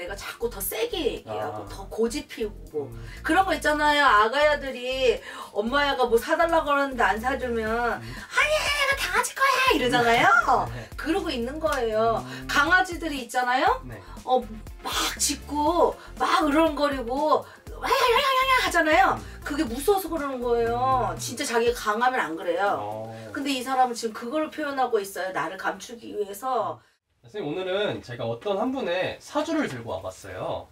내가 자꾸 더 세게 얘기하고 더 고집 피우고 그런 거 있잖아요. 아가야들이 엄마야가 뭐 사달라고 하는데 안 사주면 아니 내가 다 가질 거야 이러잖아요. 네. 그러고 있는 거예요. 강아지들이 있잖아요. 네. 막 짖고 막 으르렁거리고 야야야야야 하잖아요. 그게 무서워서 그러는 거예요. 진짜 자기가 강하면 안 그래요. 근데 이 사람은 지금 그걸 표현하고 있어요. 나를 감추기 위해서. 선생님, 오늘은 제가 어떤 한 분의 사주를 들고 와봤어요.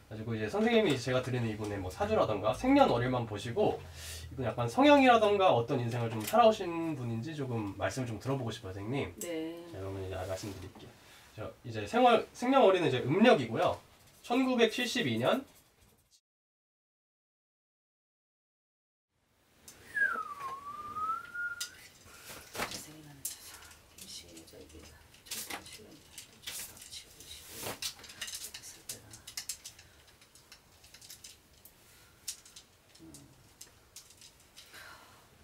그리고 이제 선생님이 제가 드리는 이분의 뭐 사주라던가 생년월일만 보시고 이분 약간 성향이라던가 어떤 인생을 좀 살아오신 분인지 조금 말씀을 좀 들어보고 싶어요, 선생님. 네. 자, 그러면 이제 말씀드릴게요. 이제 생년월일은 이제 음력이고요. 1972년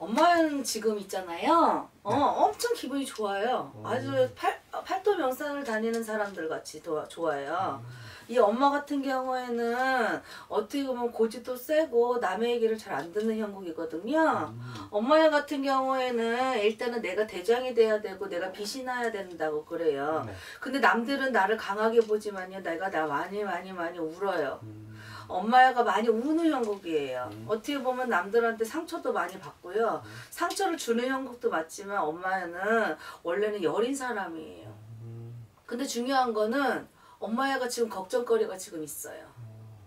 엄마는 지금 있잖아요. 엄청 기분이 좋아요. 아주 팔도 명산을 다니는 사람들 같이 좋아요. 이 엄마 같은 경우에는 어떻게 보면 고집도 세고 남의 얘기를 잘 안 듣는 형국이거든요. 엄마 같은 경우에는 일단은 내가 대장이 돼야 되고 내가 빛이 나야 된다고 그래요. 근데 남들은 나를 강하게 보지만요, 내가 많이 울어요. 엄마가 많이 우는 형국이에요. 어떻게 보면 남들한테 상처도 많이 받고요. 상처를 주는 형국도 맞지만 엄마는 원래는 여린 사람이에요. 근데 중요한 거는 엄마가 지금 걱정거리가 지금 있어요.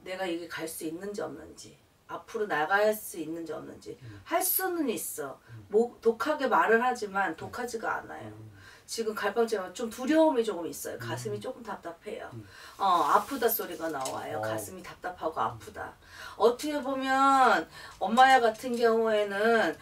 내가 이게 갈 수 있는지 없는지, 앞으로 나갈 수 있는지 없는지. 할 수는 있어. 독하게 말을 하지만 독하지가 않아요. 지금 갈팡질팡 좀 두려움이 조금 있어요. 가슴이 조금 답답해요. 아프다 소리가 나와요. 가슴이 답답하고 아프다. 어떻게 보면 엄마야 같은 경우에는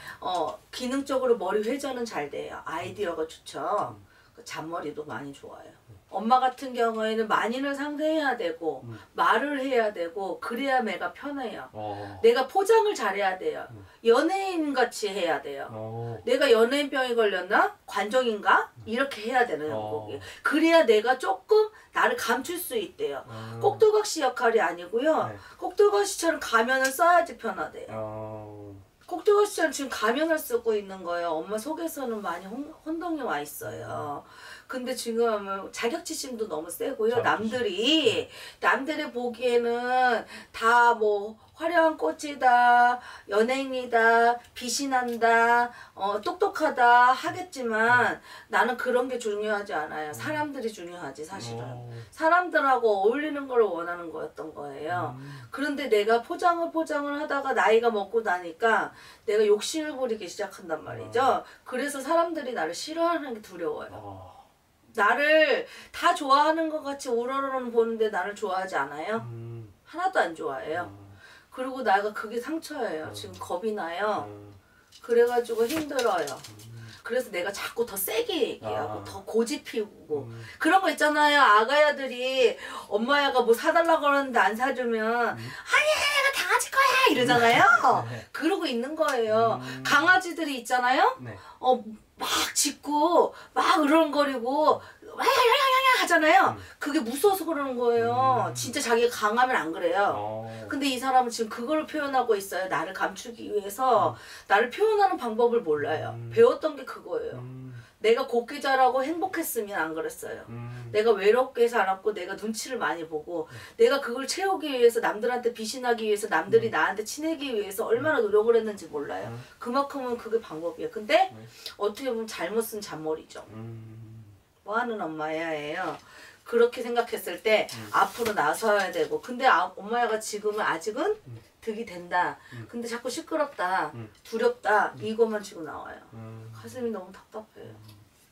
기능적으로 머리 회전은 잘 돼요. 아이디어가 좋죠. 잔머리도 많이 좋아요. 엄마 같은 경우에는 만인을 상대해야 되고 말을 해야 되고 그래야 내가 편해요. 내가 포장을 잘해야 돼요. 연예인같이 해야 돼요. 내가 연예인병이 걸렸나? 관종인가? 이렇게 해야 되는 거기. 그래야 내가 조금 나를 감출 수 있대요. 꼭두각시 역할이 아니고요. 꼭두각시처럼 가면을 써야지 편하대요. 꼭두각시처럼 지금 가면을 쓰고 있는 거예요. 엄마 속에서는 많이 혼동이 와 있어요. 근데 지금 자격지심도 너무 세고요. 남들이 보기에는 다 뭐 화려한 꽃이다, 연예인이다, 빛이 난다, 똑똑하다 하겠지만 나는 그런 게 중요하지 않아요. 사람들이 중요하지 사실은. 사람들하고 어울리는 걸 원하는 거였던 거예요. 그런데 내가 포장을 하다가 나이가 먹고 나니까 내가 욕심을 부리기 시작한단 말이죠. 그래서 사람들이 나를 싫어하는 게 두려워요. 나를 다 좋아하는 것 같이 우러러는 보는데 나를 좋아하지 않아요? 하나도 안 좋아해요. 그리고 나가 그게 상처예요. 지금 겁이 나요. 그래가지고 힘들어요. 그래서 내가 자꾸 더 세게 얘기하고 더 고집 피우고 그런 거 있잖아요. 아가야들이 엄마야가 뭐 사달라고 하는데 안 사주면 아니 내가 다 가질 거야 이러잖아요. 그러고 있는 거예요. 강아지들이 있잖아요. 막 짖고 막 으르렁거리고 야야야야야 하잖아요. 그게 무서워서 그러는 거예요. 진짜 자기가 강하면 안 그래요. 근데 이 사람은 지금 그걸 표현하고 있어요. 나를 감추기 위해서. 나를 표현하는 방법을 몰라요. 배웠던 게 그거예요. 내가 곱게 자라고 행복했으면 안 그랬어요. 내가 외롭게 살았고 내가 눈치를 많이 보고 내가 그걸 채우기 위해서 남들한테 빛이 나기 위해서 남들이 나한테 친해지기 위해서 얼마나 노력을 했는지 몰라요. 그만큼은 그게 방법이에요. 근데 어떻게 보면 잘못 쓴 잔머리죠. 뭐하는 엄마야예요. 그렇게 생각했을 때 앞으로 나서야 되고 근데 엄마야가 지금은 아직은 득이 된다. 근데 자꾸 시끄럽다. 두렵다. 이것만 지금 나와요. 가슴이 너무 답답해요.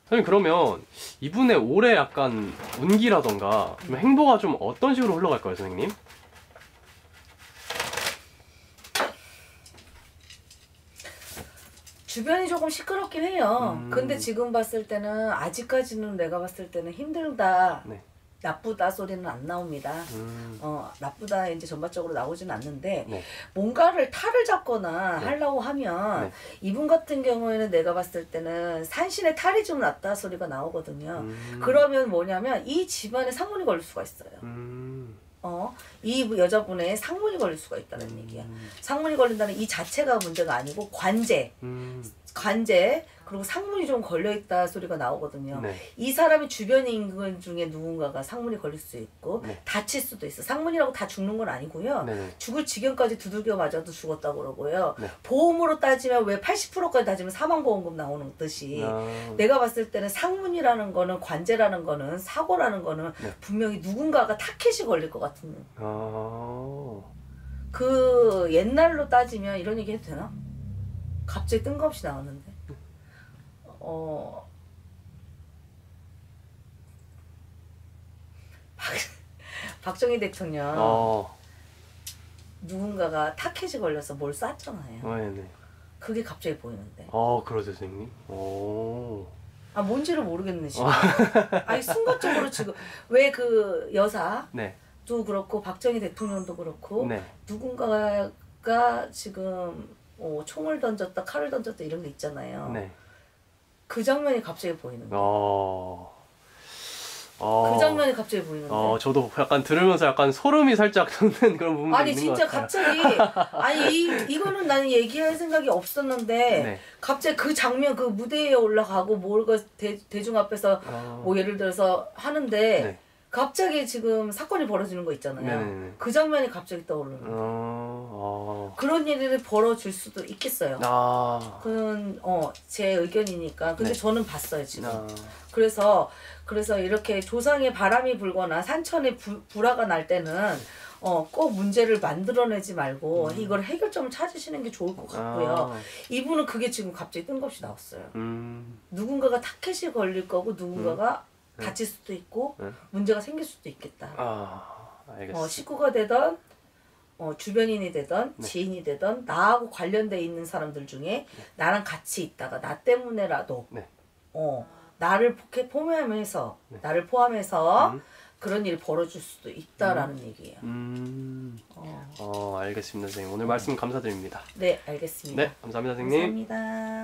선생님, 그러면 이분의 올해 약간 운기라던가 좀 행보가 좀 어떤 식으로 흘러갈까요, 선생님? 주변이 조금 시끄럽긴 해요. 근데 지금 봤을 때는 아직까지는 내가 봤을 때는 힘들다. 나쁘다 소리는 안 나옵니다. 나쁘다 이제 전반적으로 나오지는 않는데 뭔가를 탈을 잡거나 하려고 하면 이분 같은 경우에는 내가 봤을 때는 산신의 탈이 좀 났다 소리가 나오거든요. 그러면 뭐냐면 이 집안에 상문이 걸릴 수가 있어요. 이 여자분의 상문이 걸릴 수가 있다는 얘기야. 상문이 걸린다는 이 자체가 문제가 아니고 관제, 그리고 상문이 좀 걸려있다 소리가 나오거든요. 네. 이 사람이 주변의 인근 중에 누군가가 상문이 걸릴 수 있고 네. 다칠 수도 있어. 상문이라고 다 죽는 건 아니고요. 네. 죽을 지경까지 두들겨 맞아도 죽었다고 그러고요. 네. 보험으로 따지면 왜 80%까지 따지면 사망보험금 나오는 듯이 내가 봤을 때는 상문이라는 거는 관제라는 거는 사고라는 거는 네. 분명히 누군가가 타켓이 걸릴 것 같은 아. 그 옛날로 따지면 이런 얘기 해도 되나? 갑자기 뜬금없이 나왔는데 박정희 대통령 누군가가 타켓이 걸려서 뭘 쐈잖아요. 네네. 그게 갑자기 보이는데. 그러세요, 선생님? 오. 뭔지를 모르겠네 지금. 아니 순간적으로 지금 왜 그 여사도 네. 그렇고 박정희 대통령도 그렇고 네. 누군가가 지금 총을 던졌다 칼을 던졌다 이런 게 있잖아요. 네. 그 장면이 갑자기 보이는데. 그 장면이 갑자기 보이는데. 저도 약간 들으면서 약간 소름이 살짝 돋는 그런 부분도 아니 있는 것 진짜 같아요. 갑자기 아니 이거는 나는 얘기할 생각이 없었는데 네. 갑자기 그 장면 그 무대에 올라가고 뭐가 대중 앞에서 뭐 예를 들어서 하는데 네. 갑자기 지금 사건이 벌어지는 거 있잖아요. 네네네. 그 장면이 갑자기 떠오르는 그런 일이 벌어질 수도 있겠어요. 그건 제 의견이니까. 근데 네. 저는 봤어요 지금. 그래서 이렇게 조상의 바람이 불거나 산천에 불화가 날 때는 꼭 문제를 만들어내지 말고 이걸 해결점을 찾으시는 게 좋을 것 같고요. 이분은 그게 지금 갑자기 뜬금없이 나왔어요. 누군가가 타켓이 걸릴 거고 누군가가 다칠 수도 있고 문제가 생길 수도 있겠다. 알겠습니다. 식구가 되던 주변인이 되던 네. 지인이 되던 나하고 관련돼 있는 사람들 중에 나랑 같이 있다가 나 때문에라도 네. 나를 포함해서 네. 나를 포함해서 그런 일이 벌어질 수도 있다라는 얘기예요. 알겠습니다, 선생님. 오늘 말씀 감사드립니다. 네, 알겠습니다. 네, 감사합니다, 선생님. 감사합니다.